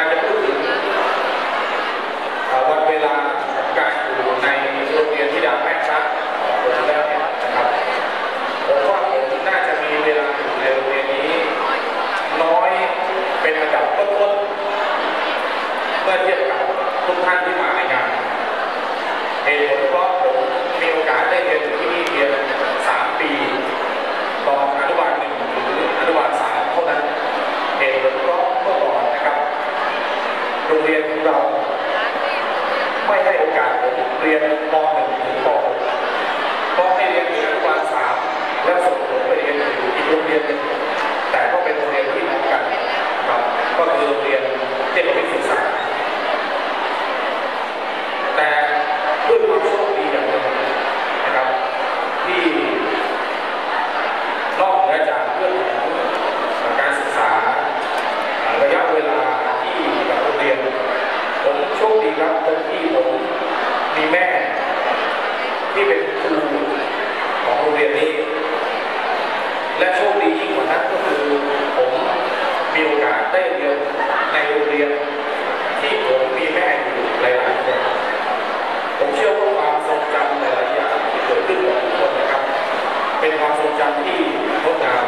การจะพูดถึงวันเวลาการอยู่ในโรงเรียนธิดาแม่พระผมแล้วเนี่ยนะครับผมว่าผมน่าจะมีเวลาอยู่ในโรงเรียนนี้น้อยเป็นระดับต้นๆเมื่อเทียบกับทุกท่านที่มาในงานเหตุผลเพราะผมมีโอกาสได้เรียนอยู่ที่นี่เพียง3 ปีตอนอนุบาล1ถึงอนุบาล3เท่านั้นเหตุผลเพราะเมื่อก่อนนะครับโรงเรียนของเราไม่ให้โอกาสผมเรียนป .1 ถึงป .6 เพราะให้เรียนถึงอนุบาล3แล้วส่งผมไปเรียนอยู่อีกโรงเรียนหนึ่งแต่ก็เป็นโรงเรียนที่เหมือนกันครับก็คือโรงเรียนเทพวิทยาศึกษาแต่ด้วยความโชคดีอย่างหนึ่งนะครับที่นอกเหนือจากเรื่องของการศึกษาระยะเวลาที่กับโรงเรียนผมโชคดีครับตรงที่ผมมีแม่ที่เป็นครูของโรงเรียนนี้และโชคดียิ่งกว่านั้นก็คือผมมีโอกาสได้เรียนในโรงเรียนที่ผมมีแม่อยู่หลายๆคนผมเชื่อว่าความทรงจำหลายๆอย่างที่เกิดขึ้นกับทุกคนนะครับเป็นความทรงจำที่งดงาม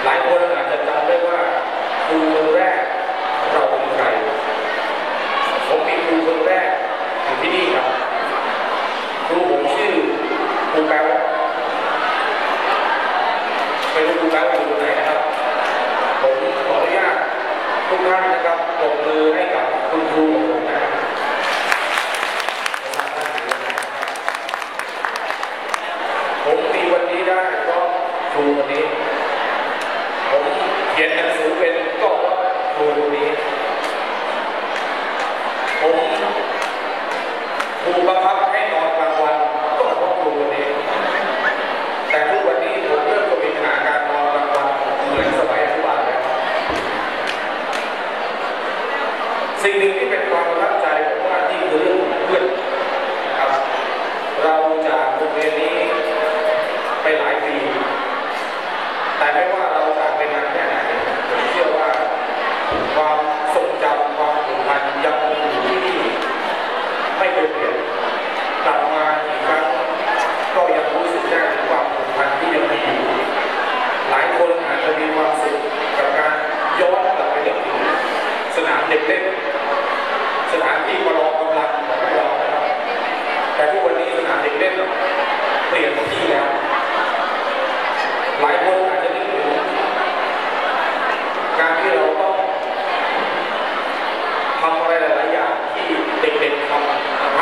หลายคนอาจจะจำได้ว่าครูคนแรกของเราเป็นใครผมมีครูคนแรกอยู่ที่นี่ครับครูผมชื่อครูแป๊วไม่รู้ครูแป๊วอยู่ไหนนะครับผมขออนุญาตทุกท่านนะครับปรบมือให้กับคุณครูของผมนะครับผมมีวันนี้ได้เพราะครูคนนี้ผมเขียนหนังสือเป็นก็เพราะครูคนนี้ผมครูบังคับให้นอนกลางวันก็เพราะครูคนนี้แต่ทุกวันนี้ผมเริ่มจะมีปัญหาการนอนกลางวันเหมือนสมัยอนุบาลแล้วสิ่งหนึ่งที่เป็นความประทับใจผมว่านี่คือเรื่องของเพื่อนครับเราจากโรงเรียนนี้ไปหลายปีแต่ไม่ว่าเราจากไปนานแค่ไหนผมเชื่อว่าความทรงจำความผูกพันยังคงอยู่ที่นี่ไม่เคยเปลี่ยนกลับมาอีกครั้งก็ยังรู้สึกได้ถึงความผูกพันที่ยังมีอยู่หลายคนอาจจะมีความสุขกับการย้อนกลับไปนึกถึงสนามเด็กเล่นสถานที่ประลองกำลังของพวกเรานะครับแต่ทุกวันนี้สนามเด็กเล่นเปลี่ยนที่แล้วหลายคนอาจจะนึกถึงการที่เราต้องทำอะไรหลายๆอย่างที่เด็กๆทำ